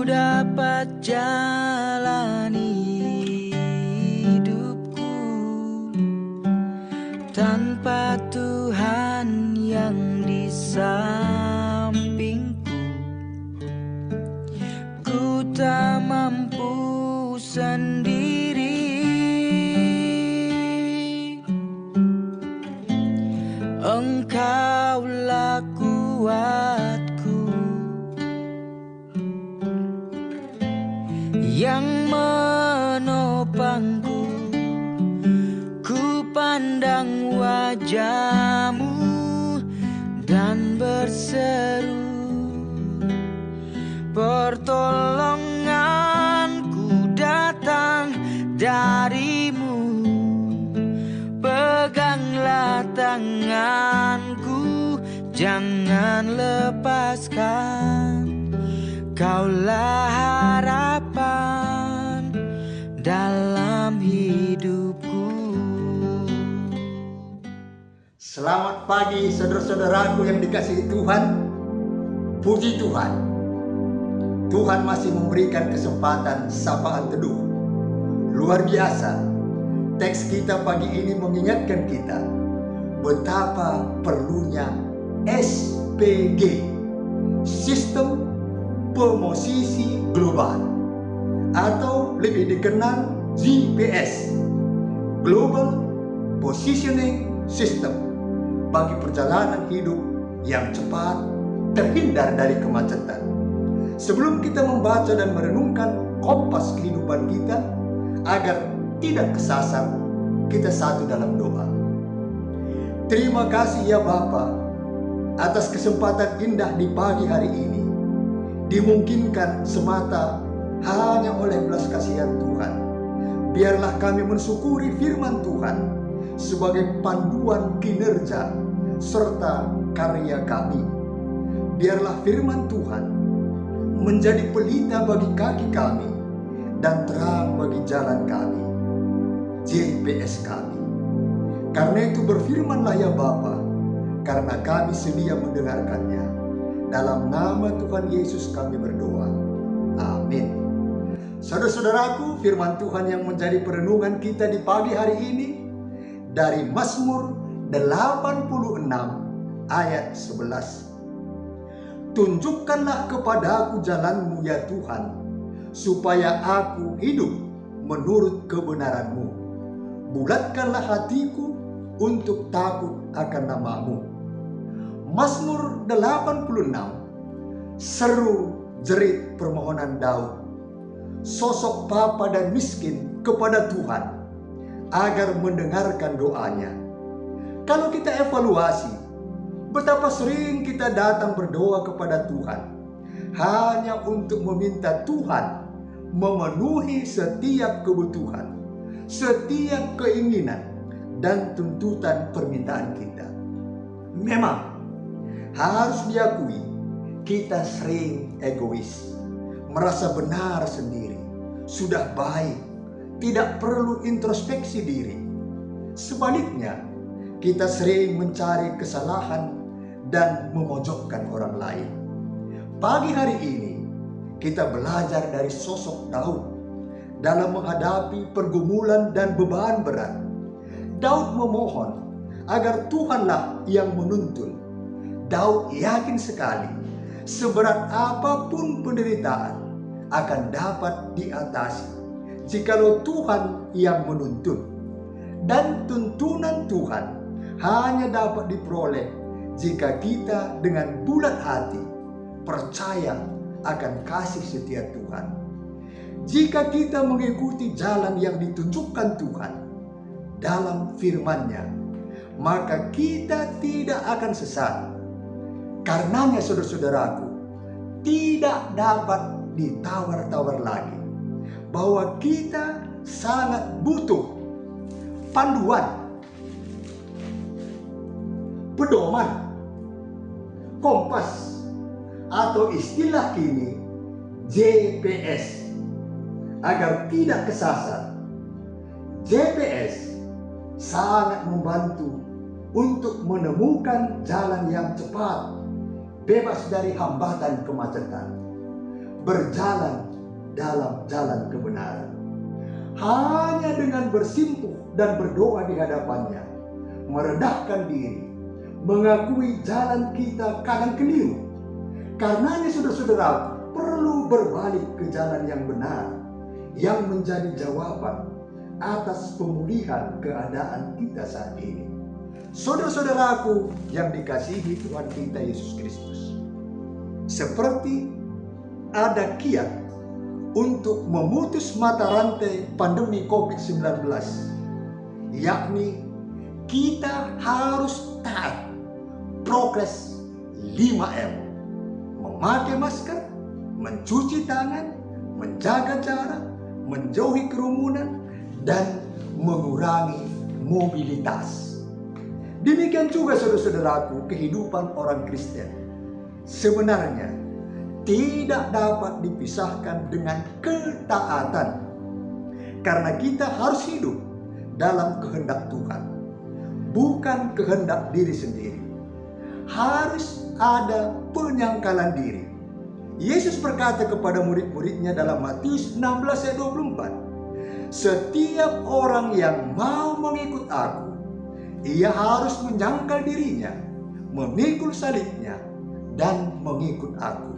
dapat jalani hidupku tanpa Tuhan yang di sampingku. Ku tak mampu sendiri, Engkaulah kuatku yang menopangku. Ku pandang wajah-Mu dan berseru, pertolonganku datang dari-Mu. Peganglah tanganku, jangan lepaskan. Kaulah harapan dalam hidupku. Selamat pagi saudara-saudaraku yang dikasihi Tuhan. Puji Tuhan, Tuhan masih memberikan kesempatan sapaan teduh. Luar biasa, teks kita pagi ini mengingatkan kita betapa perlunya SPG, Sistem Posisi Global, atau lebih dikenal GPS, Global Positioning System, bagi perjalanan hidup yang cepat, terhindar dari kemacetan. Sebelum kita membaca dan merenungkan kompas kehidupan kita agar tidak kesasar, kita satu dalam doa. Terima kasih ya Bapa atas kesempatan indah di pagi hari ini, dimungkinkan semata hanya oleh belas kasihan Tuhan. Biarlah kami mensyukuri firman Tuhan sebagai panduan kinerja serta karya kami. Biarlah firman Tuhan menjadi pelita bagi kaki kami dan terang bagi jalan kami, GPS kami. Karena itu berfirmanlah ya Bapa, karena kami sedia mendengarkannya. Dalam nama Tuhan Yesus kami berdoa. Amin. Saudara-saudaraku, firman Tuhan yang menjadi perenungan kita di pagi hari ini dari Mazmur 86 ayat 11. Tunjukkanlah kepadaku jalan-Mu ya Tuhan, supaya aku hidup menurut kebenaran-Mu. Bulatkanlah hatiku untuk takut akan nama-Mu. Mazmur 86, seru jerit permohonan Daud, sosok papa dan miskin kepada Tuhan agar mendengarkan doanya. Kalau kita evaluasi, betapa sering kita datang berdoa kepada Tuhan hanya untuk meminta Tuhan memenuhi setiap kebutuhan, setiap keinginan dan tuntutan permintaan kita. Memang harus diakui, kita sering egois, merasa benar sendiri, sudah baik, tidak perlu introspeksi diri. Sebaliknya, kita sering mencari kesalahan dan memojokkan orang lain. Pagi hari ini, kita belajar dari sosok Daud dalam menghadapi pergumulan dan beban berat. Daud memohon agar Tuhanlah yang menuntun. Daud yakin sekali, seberat apapun penderitaan akan dapat diatasi jikalau Tuhan yang menuntun. Dan tuntunan Tuhan hanya dapat diperoleh jika kita dengan bulat hati percaya akan kasih setia Tuhan. Jika kita mengikuti jalan yang ditunjukkan Tuhan dalam firman-Nya, maka kita tidak akan sesat. Karenanya saudara-saudaraku, tidak dapat ditawar-tawar lagi bahwa kita sangat butuh panduan, pedoman, kompas, atau istilah kini GPS, agar tidak kesasar. GPS sangat membantu untuk menemukan jalan yang cepat, bebas dari hambatan kemacetan. berjalan dalam jalan kebenaran. Hanya dengan bersimpuh dan berdoa di hadapannya, merendahkan diri, mengakui jalan kita kadang keliru. Karenanya saudara-saudara perlu berbalik ke jalan yang benar, yang menjadi jawaban atas pemulihan keadaan kita saat ini. Saudara-saudaraku yang dikasihi Tuhan kita Yesus Kristus, seperti ada kiat untuk memutus mata rantai pandemi COVID-19, yakni kita harus taat prokes 5M, memakai masker, mencuci tangan, menjaga jarak, menjauhi kerumunan, dan mengurangi mobilitas. Demikian juga saudara-saudaraku kehidupan orang Kristen sebenarnya tidak dapat dipisahkan dengan ketaatan, karena kita harus hidup dalam kehendak Tuhan, bukan kehendak diri sendiri. Harus ada penyangkalan diri. Yesus berkata kepada murid-muridnya dalam Matius 16 ayat 24, "Setiap orang yang mau mengikut aku, ia harus menyangkal dirinya, memikul salibnya, dan mengikut aku."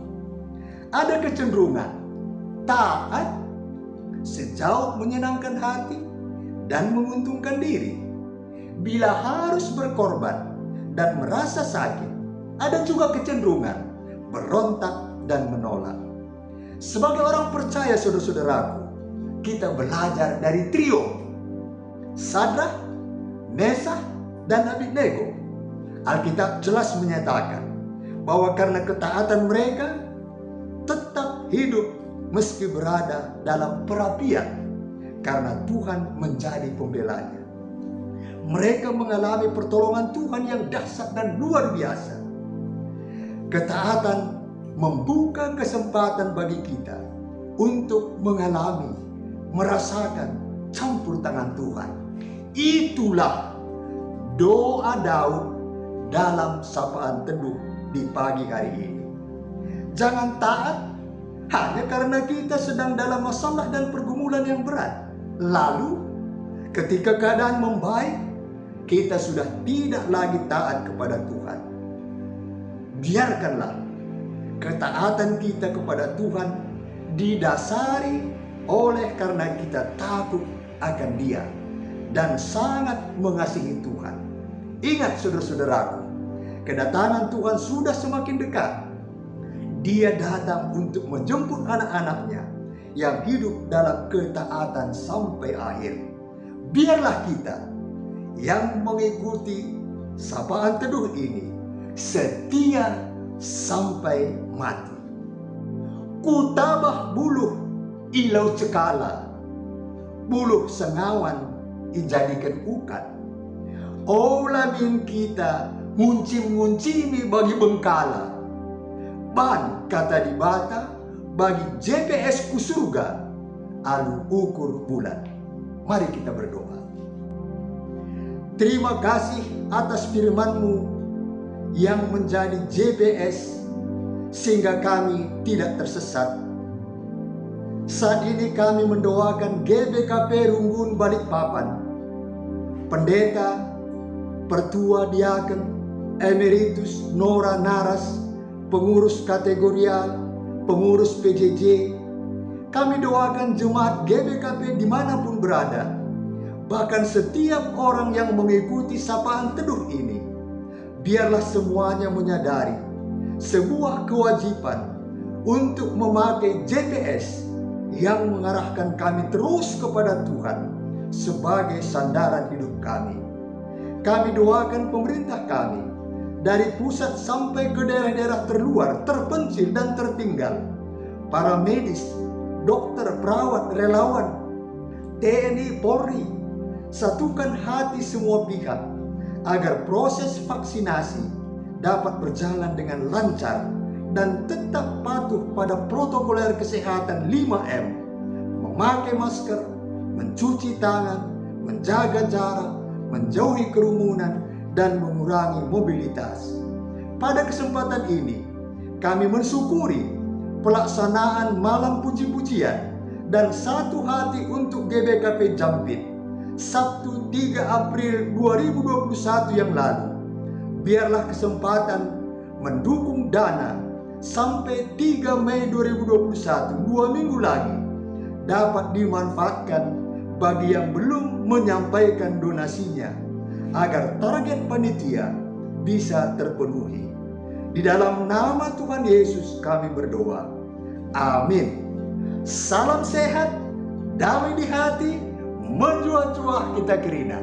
Ada kecenderungan taat sejauh menyenangkan hati dan menguntungkan diri. Bila harus berkorban dan merasa sakit, ada juga kecenderungan berontak dan menolak. Sebagai orang percaya saudara-saudaraku, kita belajar dari trio Sadrak, Mesah, dan Abednego. Alkitab jelas menyatakan bahwa karena ketaatan mereka tetap hidup meski berada dalam perapian, karena Tuhan menjadi pembelanya. Mereka mengalami pertolongan Tuhan yang dahsyat dan luar biasa. Ketaatan membuka kesempatan bagi kita untuk mengalami, merasakan campur tangan Tuhan. Itulah doa Daud dalam sapaan teduh di pagi hari ini. Jangan taat hanya karena kita sedang dalam masalah dan pergumulan yang berat. Lalu ketika keadaan membaik, kita sudah tidak lagi taat kepada Tuhan. Biarkanlah ketaatan kita kepada Tuhan didasari oleh karena kita takut akan Dia dan sangat mengasihi Tuhan. Ingat saudara-saudaraku, kedatangan Tuhan sudah semakin dekat. Dia datang untuk menjemput anak-anaknya yang hidup dalam ketaatan sampai akhir. Biarlah kita yang mengikuti sapaan teduh ini setia sampai mati. Kutabah buluh ilau cekala, buluh sengawan dijadikan ukat. Olamin kita nguncim-nguncimi bagi bengkala, ban kata dibata bagi GPS ku surga, alu ukur bulan. Mari kita berdoa. Terima kasih atas firman-Mu yang menjadi GPS sehingga kami tidak tersesat. Saat ini kami mendoakan GBKP Runggun Balikpapan, pendeta, pertua diaken, emeritus Nora Naras, pengurus kategorial, pengurus PJJ. Kami doakan jemaat GBKP dimanapun berada, bahkan setiap orang yang mengikuti sapaan teduh ini. Biarlah semuanya menyadari sebuah kewajiban untuk memakai GPS yang mengarahkan kami terus kepada Tuhan sebagai sandaran hidup kami. Kami doakan pemerintah kami dari pusat sampai ke daerah-daerah terluar, terpencil dan tertinggal. Para medis, dokter, perawat, relawan, TNI, Polri, satukan hati semua pihak agar proses vaksinasi dapat berjalan dengan lancar dan tetap patuh pada protokoler kesehatan 5M, memakai masker, mencuci tangan, menjaga jarak, menjauhi kerumunan, dan mengurangi mobilitas. Pada kesempatan ini, kami mensyukuri pelaksanaan malam puji-pujian dan satu hati untuk GBKP Jampit Sabtu 3 April 2021 yang lalu. Biarlah kesempatan mendukung dana sampai 3 Mei 2021, 2 minggu lagi, dapat dimanfaatkan bagi yang belum menyampaikan donasinya, agar target panitia bisa terpenuhi. Di dalam nama Tuhan Yesus kami berdoa. Amin. Salam sehat, damai di hati, menjual-jual kita kerina.